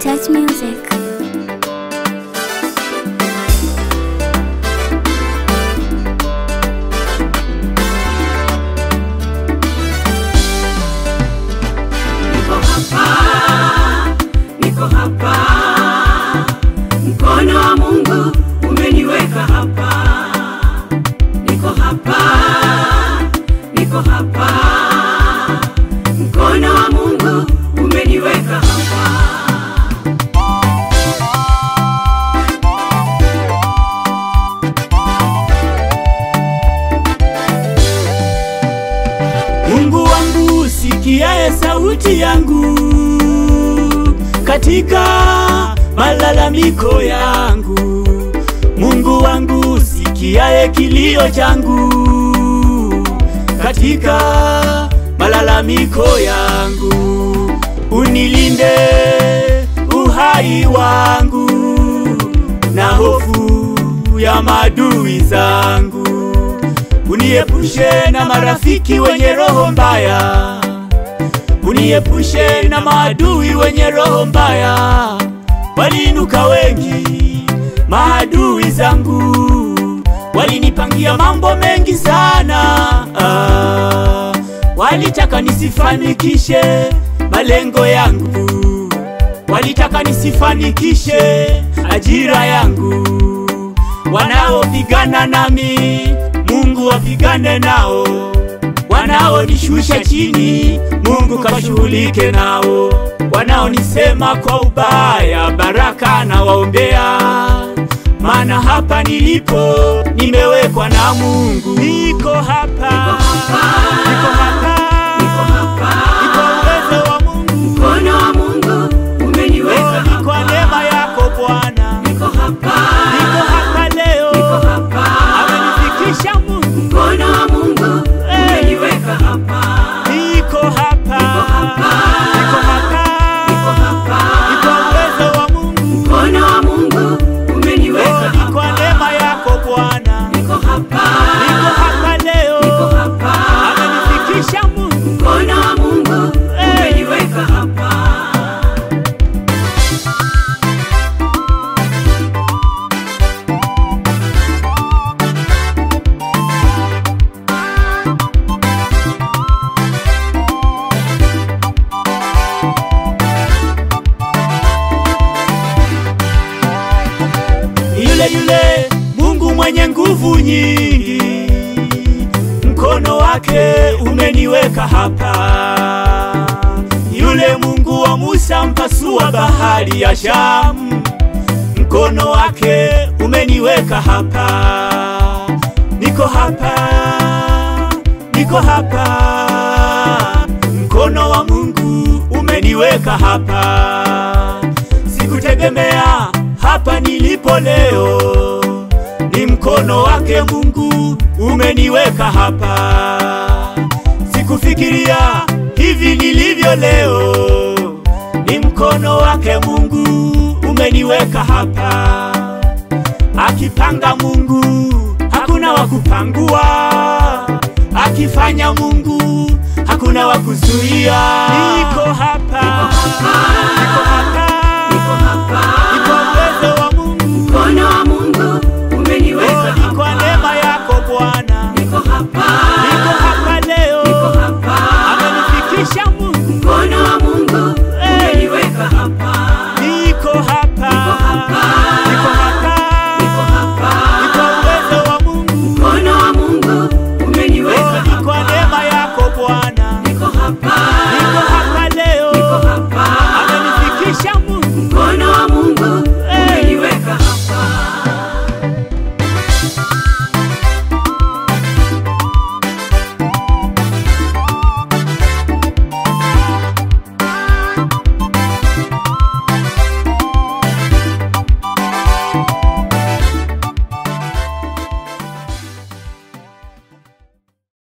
Touch Music. Niko hapa, mkono wa Mungu umeniweka hapa. Niko hapa, mkono wa Mungu umeniweka hapa. Mungu wangu, sikia sauti yangu katika malalamiko yangu. Mungu wangu, sikia kilio changu katika malalamiko yangu. Unilinde uhai wangu na hofu ya maadui zangu. Uniepushe na marafiki wenye roho mbaya. Uniepushe na maadui wenye roho mbaya. Waliinuka wengi maadui zangu, walinipangia mambo mengi sana. Walitaka nisifanikishe malengo yangu, walitaka nisifanikishe ajira yangu. Wanaopigana nami, Mungu apigane nao. Wanaonishusha chini, Mungu kashughulike nao. Wanaonisema kwa ubaya, baraka na waombea. Maana hapa nilipo nimewekwa na Mungu. Niko hapa, niko uwezo wa Mungu. Mkono wa Mungu umeniweka hapa. Kwa neema yako Bwana, niko hapa leo. Amenifikisha Mungu. Mkono wa Mungu umeniweka hapa. Niko hapa, niko uwezo wa Mungu. Mkono wa Mungu umeniweka hapa. Kwa neema yako Bwana, niko hapa leo. Amenifikisha Mungu. Mkono wa Mungu umeniweka hapa. Yule Mungu mwenye nguvu nyingi, mkono wake umeniweka hapa. Yule Mungu wa Musa mpasua bahari ya Shamu, mkono wake umeniweka hapa. Niko hapa, mkono wa Mungu umeniweka hapa. Sikutegemea hapa nilipo leo, ni mkono wake Mungu umeniweka hapa. Sikufikiria hivi nilivyo leo, ni mkono wake Mungu umeniweka hapa. Akipanga Mungu hakuna wa kupangua, akifanya Mungu hakuna wa kuzuia. Niko hapa, niko uwezo wa Mungu. Mkono wa Mungu